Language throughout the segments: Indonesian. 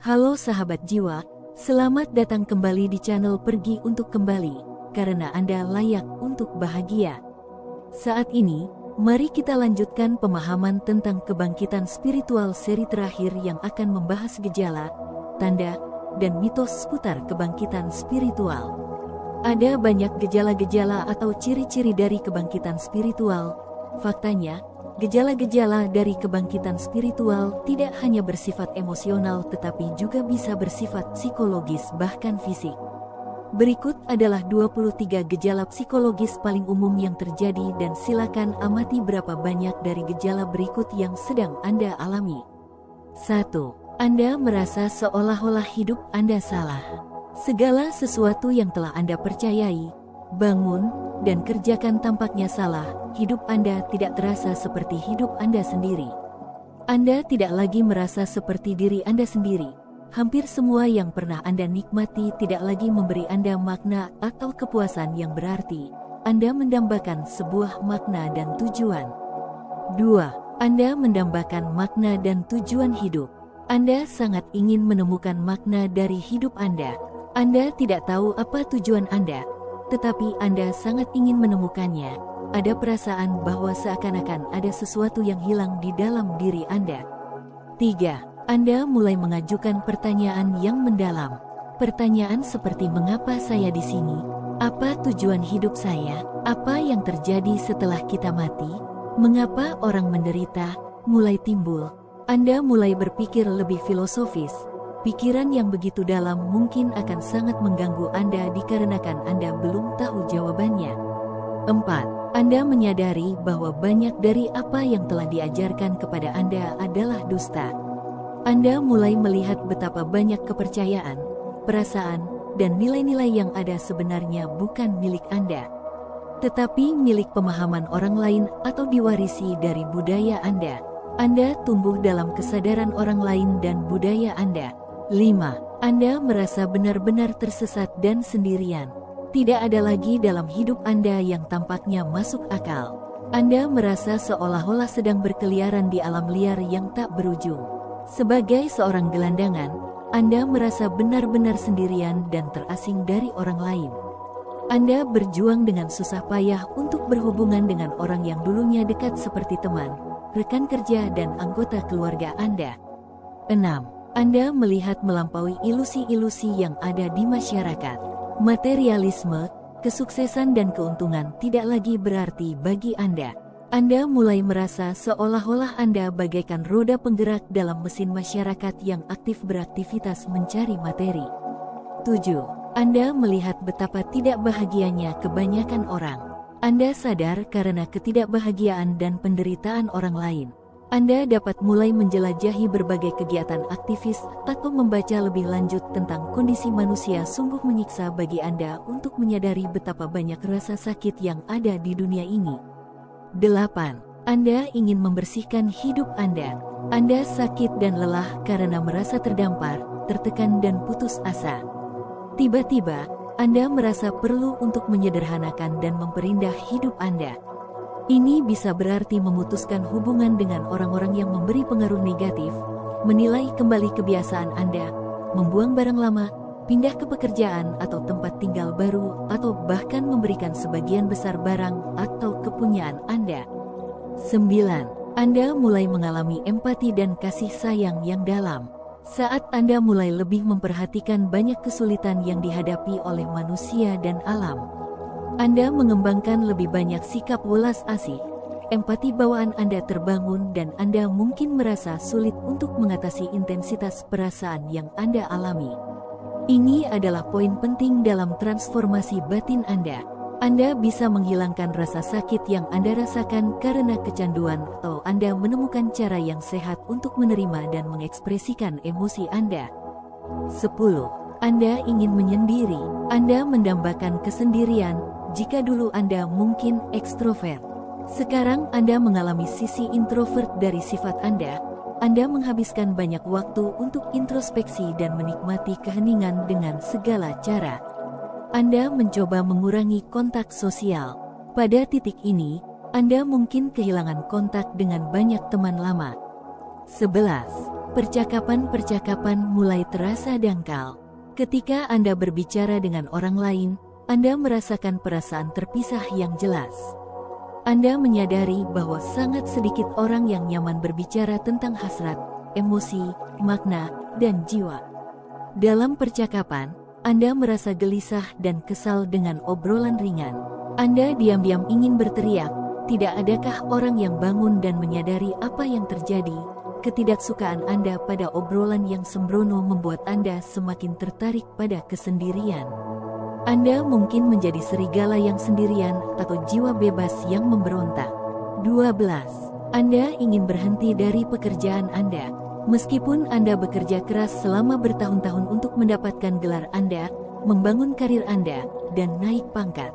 Halo sahabat jiwa, selamat datang kembali di channel Pergi untuk Kembali, karena Anda layak untuk bahagia. Saat ini, mari kita lanjutkan pemahaman tentang kebangkitan spiritual seri terakhir yang akan membahas gejala, tanda, dan mitos seputar kebangkitan spiritual. Ada banyak gejala-gejala atau ciri-ciri dari kebangkitan spiritual. Faktanya, gejala-gejala dari kebangkitan spiritual tidak hanya bersifat emosional tetapi juga bisa bersifat psikologis bahkan fisik. Berikut adalah 23 gejala psikologis paling umum yang terjadi dan silakan amati berapa banyak dari gejala berikut yang sedang Anda alami. 1. Anda merasa seolah-olah hidup Anda salah. Segala sesuatu yang telah Anda percayai, bangun, dan kerjakan tampaknya salah. Hidup Anda tidak terasa seperti hidup Anda sendiri. Anda tidak lagi merasa seperti diri Anda sendiri. Hampir semua yang pernah Anda nikmati tidak lagi memberi Anda makna atau kepuasan yang berarti. Anda mendambakan sebuah makna dan tujuan. 2. Anda mendambakan makna dan tujuan hidup. Anda sangat ingin menemukan makna dari hidup Anda. Anda tidak tahu apa tujuan Anda, tetapi Anda sangat ingin menemukannya. Ada perasaan bahwa seakan-akan ada sesuatu yang hilang di dalam diri Anda. 3. Anda mulai mengajukan pertanyaan yang mendalam. Pertanyaan seperti mengapa saya di sini? Apa tujuan hidup saya? Apa yang terjadi setelah kita mati? Mengapa orang menderita? Mulai timbul. Anda mulai berpikir lebih filosofis. Pikiran yang begitu dalam mungkin akan sangat mengganggu Anda dikarenakan Anda belum tahu jawabannya. 4. Anda menyadari bahwa banyak dari apa yang telah diajarkan kepada Anda adalah dusta. Anda mulai melihat betapa banyak kepercayaan, perasaan, dan nilai-nilai yang ada sebenarnya bukan milik Anda, tetapi milik pemahaman orang lain atau diwarisi dari budaya Anda. Anda tumbuh dalam kesadaran orang lain dan budaya Anda. 5. Anda merasa benar-benar tersesat dan sendirian. Tidak ada lagi dalam hidup Anda yang tampaknya masuk akal. Anda merasa seolah-olah sedang berkeliaran di alam liar yang tak berujung. Sebagai seorang gelandangan, Anda merasa benar-benar sendirian dan terasing dari orang lain. Anda berjuang dengan susah payah untuk berhubungan dengan orang yang dulunya dekat seperti teman, rekan kerja, dan anggota keluarga Anda. 6. Anda melihat melampaui ilusi-ilusi yang ada di masyarakat. Materialisme, kesuksesan, dan keuntungan tidak lagi berarti bagi Anda. Anda mulai merasa seolah-olah Anda bagaikan roda penggerak dalam mesin masyarakat yang aktif beraktivitas mencari materi. 7. Anda melihat betapa tidak bahagianya kebanyakan orang. Anda sadar karena ketidakbahagiaan dan penderitaan orang lain. Anda dapat mulai menjelajahi berbagai kegiatan aktivis atau membaca lebih lanjut tentang kondisi manusia. Sungguh menyiksa bagi Anda untuk menyadari betapa banyak rasa sakit yang ada di dunia ini. 8. Anda ingin membersihkan hidup Anda. Anda sakit dan lelah karena merasa terdampar, tertekan, dan putus asa. Tiba-tiba, Anda merasa perlu untuk menyederhanakan dan memperindah hidup Anda. Ini bisa berarti memutuskan hubungan dengan orang-orang yang memberi pengaruh negatif, menilai kembali kebiasaan Anda, membuang barang lama, pindah ke pekerjaan atau tempat tinggal baru, atau bahkan memberikan sebagian besar barang atau kepunyaan Anda. 9. Anda mulai mengalami empati dan kasih sayang yang dalam. Saat Anda mulai lebih memperhatikan banyak kesulitan yang dihadapi oleh manusia dan alam. Anda mengembangkan lebih banyak sikap welas asih. Empati bawaan Anda terbangun dan Anda mungkin merasa sulit untuk mengatasi intensitas perasaan yang Anda alami. Ini adalah poin penting dalam transformasi batin Anda. Anda bisa menghilangkan rasa sakit yang Anda rasakan karena kecanduan atau Anda menemukan cara yang sehat untuk menerima dan mengekspresikan emosi Anda. 10. Anda ingin menyendiri. Anda mendambakan kesendirian. Jika dulu Anda mungkin ekstrovert, sekarang Anda mengalami sisi introvert dari sifat Anda. Anda menghabiskan banyak waktu untuk introspeksi dan menikmati keheningan dengan segala cara. Anda mencoba mengurangi kontak sosial. Pada titik ini, Anda mungkin kehilangan kontak dengan banyak teman lama. 11. Percakapan-percakapan mulai terasa dangkal. Ketika Anda berbicara dengan orang lain, Anda merasakan perasaan terpisah yang jelas. Anda menyadari bahwa sangat sedikit orang yang nyaman berbicara tentang hasrat, emosi, makna, dan jiwa. Dalam percakapan, Anda merasa gelisah dan kesal dengan obrolan ringan. Anda diam-diam ingin berteriak. Tidak adakah orang yang bangun dan menyadari apa yang terjadi? Ketidaksukaan Anda pada obrolan yang sembrono membuat Anda semakin tertarik pada kesendirian. Anda mungkin menjadi serigala yang sendirian atau jiwa bebas yang memberontak. 12. Anda ingin berhenti dari pekerjaan Anda. Meskipun Anda bekerja keras selama bertahun-tahun untuk mendapatkan gelar Anda, membangun karir Anda, dan naik pangkat,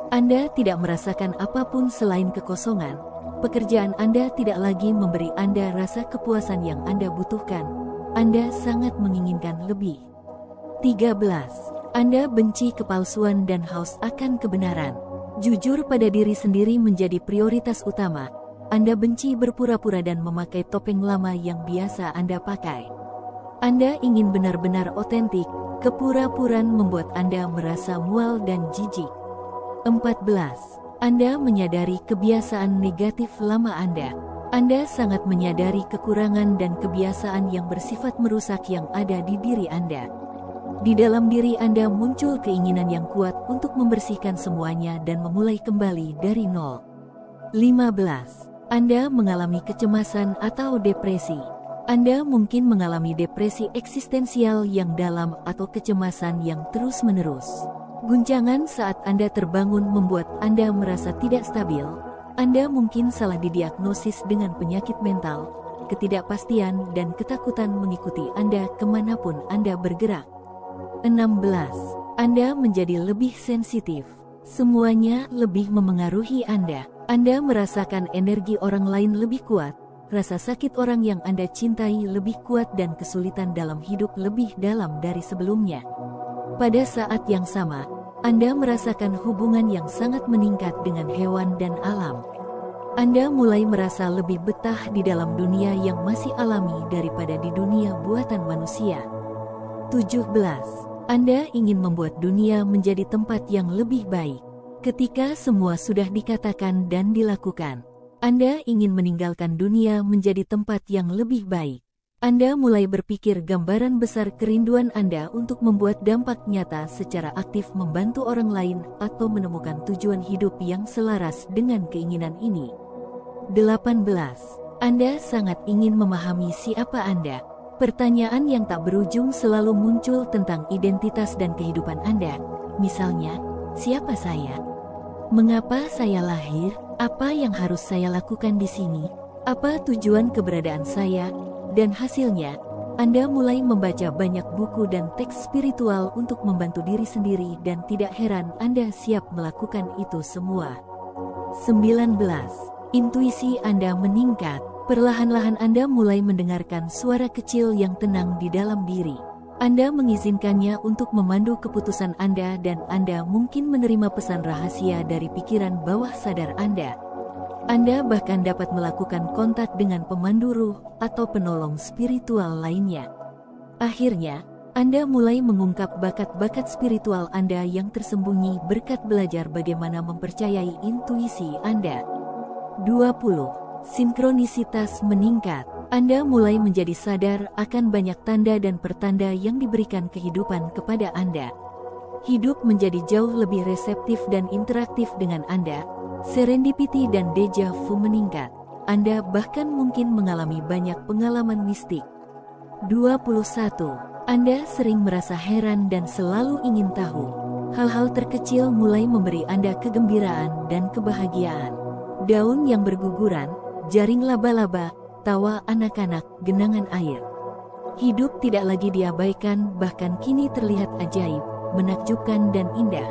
Anda tidak merasakan apapun selain kekosongan. Pekerjaan Anda tidak lagi memberi Anda rasa kepuasan yang Anda butuhkan. Anda sangat menginginkan lebih. 13. Anda benci kepalsuan dan haus akan kebenaran. Jujur pada diri sendiri menjadi prioritas utama. Anda benci berpura-pura dan memakai topeng lama yang biasa Anda pakai. Anda ingin benar-benar otentik. Kepura-puraan membuat Anda merasa mual dan jijik. 14. Anda menyadari kebiasaan negatif lama Anda. Anda sangat menyadari kekurangan dan kebiasaan yang bersifat merusak yang ada di diri Anda. Di dalam diri Anda muncul keinginan yang kuat untuk membersihkan semuanya dan memulai kembali dari nol. 15. Anda mengalami kecemasan atau depresi. Anda mungkin mengalami depresi eksistensial yang dalam atau kecemasan yang terus-menerus. Guncangan saat Anda terbangun membuat Anda merasa tidak stabil. Anda mungkin salah didiagnosis dengan penyakit mental, ketidakpastian dan ketakutan mengikuti Anda kemanapun Anda bergerak. 16. Anda menjadi lebih sensitif. Semuanya lebih memengaruhi Anda. Anda merasakan energi orang lain lebih kuat, rasa sakit orang yang Anda cintai lebih kuat dan kesulitan dalam hidup lebih dalam dari sebelumnya. Pada saat yang sama, Anda merasakan hubungan yang sangat meningkat dengan hewan dan alam. Anda mulai merasa lebih betah di dalam dunia yang masih alami daripada di dunia buatan manusia. 17. Anda ingin membuat dunia menjadi tempat yang lebih baik. Ketika semua sudah dikatakan dan dilakukan, Anda ingin meninggalkan dunia menjadi tempat yang lebih baik. Anda mulai berpikir gambaran besar kerinduan Anda untuk membuat dampak nyata secara aktif membantu orang lain atau menemukan tujuan hidup yang selaras dengan keinginan ini. 18. Anda sangat ingin memahami siapa Anda. Pertanyaan yang tak berujung selalu muncul tentang identitas dan kehidupan Anda. Misalnya, siapa saya? Mengapa saya lahir? Apa yang harus saya lakukan di sini? Apa tujuan keberadaan saya? Dan hasilnya, Anda mulai membaca banyak buku dan teks spiritual untuk membantu diri sendiri dan tidak heran Anda siap melakukan itu semua. 19. Intuisi Anda meningkat. Perlahan-lahan Anda mulai mendengarkan suara kecil yang tenang di dalam diri. Anda mengizinkannya untuk memandu keputusan Anda dan Anda mungkin menerima pesan rahasia dari pikiran bawah sadar Anda. Anda bahkan dapat melakukan kontak dengan pemandu ruh atau penolong spiritual lainnya. Akhirnya, Anda mulai mengungkap bakat-bakat spiritual Anda yang tersembunyi berkat belajar bagaimana mempercayai intuisi Anda. 20. Sinkronisitas meningkat. Anda mulai menjadi sadar akan banyak tanda dan pertanda yang diberikan kehidupan kepada Anda. Hidup menjadi jauh lebih reseptif dan interaktif dengan Anda. Serendipity dan deja vu meningkat. Anda bahkan mungkin mengalami banyak pengalaman mistik. 21. Anda sering merasa heran dan selalu ingin tahu. Hal-hal terkecil mulai memberi Anda kegembiraan dan kebahagiaan. Daun yang berguguran, jaring laba-laba, tawa anak-anak, genangan air. Hidup tidak lagi diabaikan, bahkan kini terlihat ajaib, menakjubkan dan indah.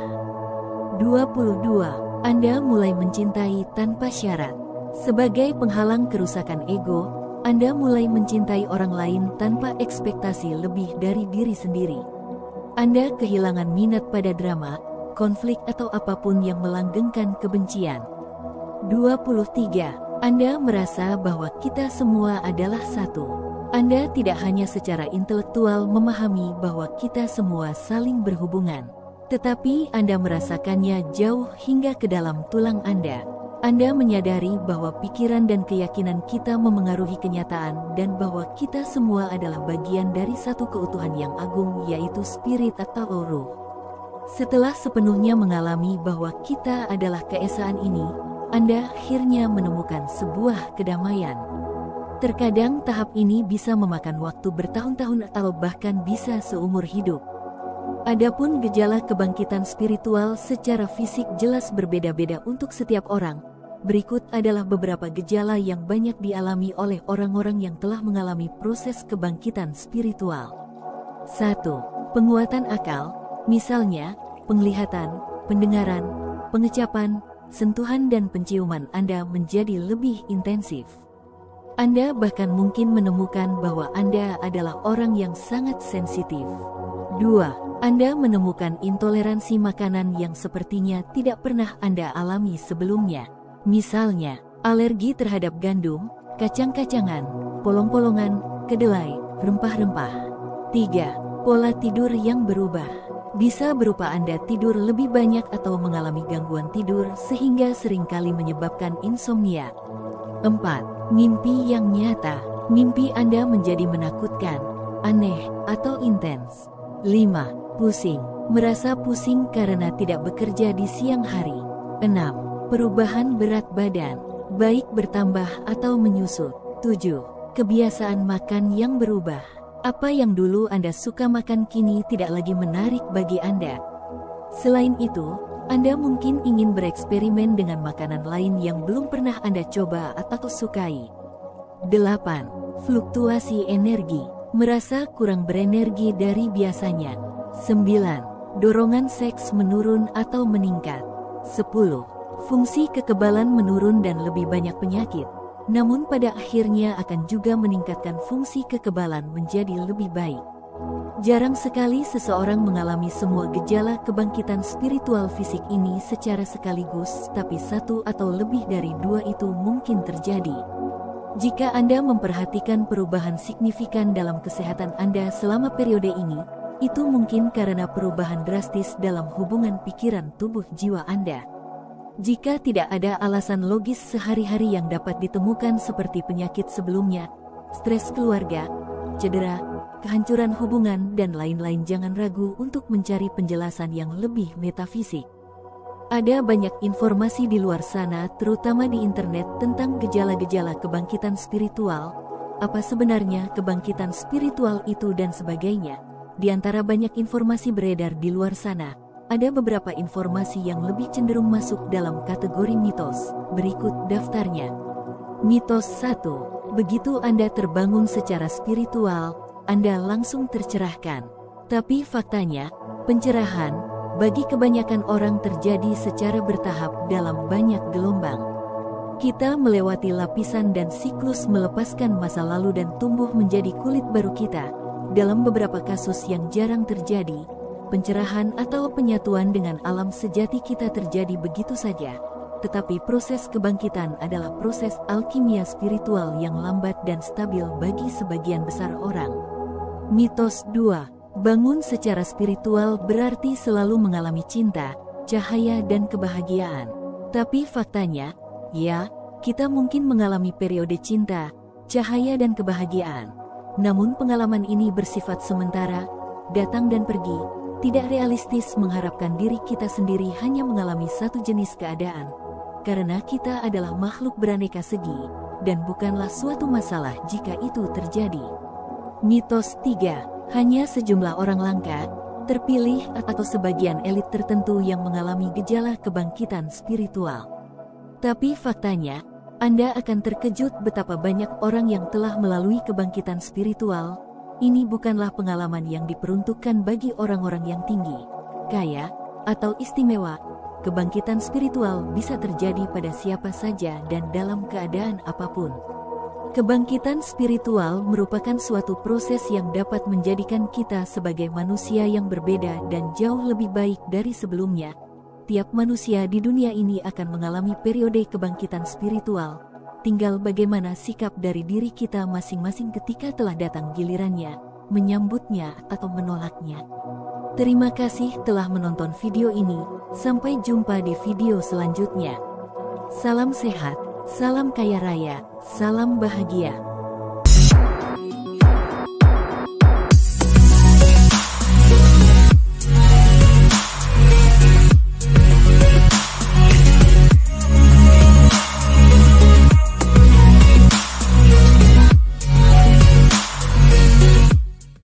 22. Anda mulai mencintai tanpa syarat. Sebagai penghalang kerusakan ego, Anda mulai mencintai orang lain tanpa ekspektasi lebih dari diri sendiri. Anda kehilangan minat pada drama, konflik atau apapun yang melanggengkan kebencian. 23. Anda merasa bahwa kita semua adalah satu. Anda tidak hanya secara intelektual memahami bahwa kita semua saling berhubungan, tetapi Anda merasakannya jauh hingga ke dalam tulang Anda. Anda menyadari bahwa pikiran dan keyakinan kita memengaruhi kenyataan dan bahwa kita semua adalah bagian dari satu keutuhan yang agung, yaitu spirit atau ruh. Setelah sepenuhnya mengalami bahwa kita adalah keesaan ini, Anda akhirnya menemukan sebuah kedamaian. Terkadang tahap ini bisa memakan waktu bertahun-tahun atau bahkan bisa seumur hidup. Adapun gejala kebangkitan spiritual secara fisik jelas berbeda-beda untuk setiap orang. Berikut adalah beberapa gejala yang banyak dialami oleh orang-orang yang telah mengalami proses kebangkitan spiritual. 1. Penguatan akal, misalnya, penglihatan, pendengaran, pengecapan, sentuhan dan penciuman Anda menjadi lebih intensif. Anda bahkan mungkin menemukan bahwa Anda adalah orang yang sangat sensitif. 2. Anda menemukan intoleransi makanan yang sepertinya tidak pernah Anda alami sebelumnya. Misalnya, alergi terhadap gandum, kacang-kacangan, polong-polongan, kedelai, rempah-rempah. 3. Pola tidur yang berubah. Bisa berupa Anda tidur lebih banyak atau mengalami gangguan tidur sehingga seringkali menyebabkan insomnia. 4. Mimpi yang nyata. Mimpi Anda menjadi menakutkan, aneh, atau intens. 5. Pusing. Merasa pusing karena tidak bekerja di siang hari. 6. Perubahan berat badan, baik bertambah atau menyusut. 7. Kebiasaan makan yang berubah. Apa yang dulu Anda suka makan kini tidak lagi menarik bagi Anda. Selain itu, Anda mungkin ingin bereksperimen dengan makanan lain yang belum pernah Anda coba atau sukai. 8. Fluktuasi energi. Merasa kurang berenergi dari biasanya. 9. Dorongan seks menurun atau meningkat. 10. Fungsi kekebalan menurun dan lebih banyak penyakit, namun pada akhirnya akan juga meningkatkan fungsi kekebalan menjadi lebih baik. Jarang sekali seseorang mengalami semua gejala kebangkitan spiritual fisik ini secara sekaligus, tapi satu atau lebih dari dua itu mungkin terjadi. Jika Anda memperhatikan perubahan signifikan dalam kesehatan Anda selama periode ini, itu mungkin karena perubahan drastis dalam hubungan pikiran tubuh jiwa Anda. Jika tidak ada alasan logis sehari-hari yang dapat ditemukan seperti penyakit sebelumnya, stres keluarga, cedera, kehancuran hubungan, dan lain-lain, jangan ragu untuk mencari penjelasan yang lebih metafisik. Ada banyak informasi di luar sana, terutama di internet, tentang gejala-gejala kebangkitan spiritual, apa sebenarnya kebangkitan spiritual itu dan sebagainya. Di antara banyak informasi beredar di luar sana, ada beberapa informasi yang lebih cenderung masuk dalam kategori mitos. Berikut daftarnya. Mitos 1. Begitu Anda terbangun secara spiritual, Anda langsung tercerahkan. Tapi faktanya, pencerahan bagi kebanyakan orang terjadi secara bertahap dalam banyak gelombang. Kita melewati lapisan dan siklus melepaskan masa lalu dan tumbuh menjadi kulit baru kita. Dalam beberapa kasus yang jarang terjadi, pencerahan atau penyatuan dengan alam sejati kita terjadi begitu saja. Tetapi proses kebangkitan adalah proses alkimia spiritual yang lambat dan stabil bagi sebagian besar orang. Mitos 2. Bangun secara spiritual berarti selalu mengalami cinta, cahaya dan kebahagiaan. Tapi faktanya, ya, kita mungkin mengalami periode cinta, cahaya dan kebahagiaan. Namun pengalaman ini bersifat sementara, datang dan pergi. Tidak realistis mengharapkan diri kita sendiri hanya mengalami satu jenis keadaan, karena kita adalah makhluk beraneka segi, dan bukanlah suatu masalah jika itu terjadi. Mitos 3. Hanya sejumlah orang langka, terpilih atau sebagian elit tertentu yang mengalami gejala kebangkitan spiritual. Tapi faktanya, Anda akan terkejut betapa banyak orang yang telah melalui kebangkitan spiritual. Ini bukanlah pengalaman yang diperuntukkan bagi orang-orang yang tinggi, kaya, atau istimewa. Kebangkitan spiritual bisa terjadi pada siapa saja dan dalam keadaan apapun. Kebangkitan spiritual merupakan suatu proses yang dapat menjadikan kita sebagai manusia yang berbeda dan jauh lebih baik dari sebelumnya. Tiap manusia di dunia ini akan mengalami periode kebangkitan spiritual, tinggal bagaimana sikap dari diri kita masing-masing ketika telah datang gilirannya, menyambutnya atau menolaknya. Terima kasih telah menonton video ini, sampai jumpa di video selanjutnya. Salam sehat, salam kaya raya, salam bahagia.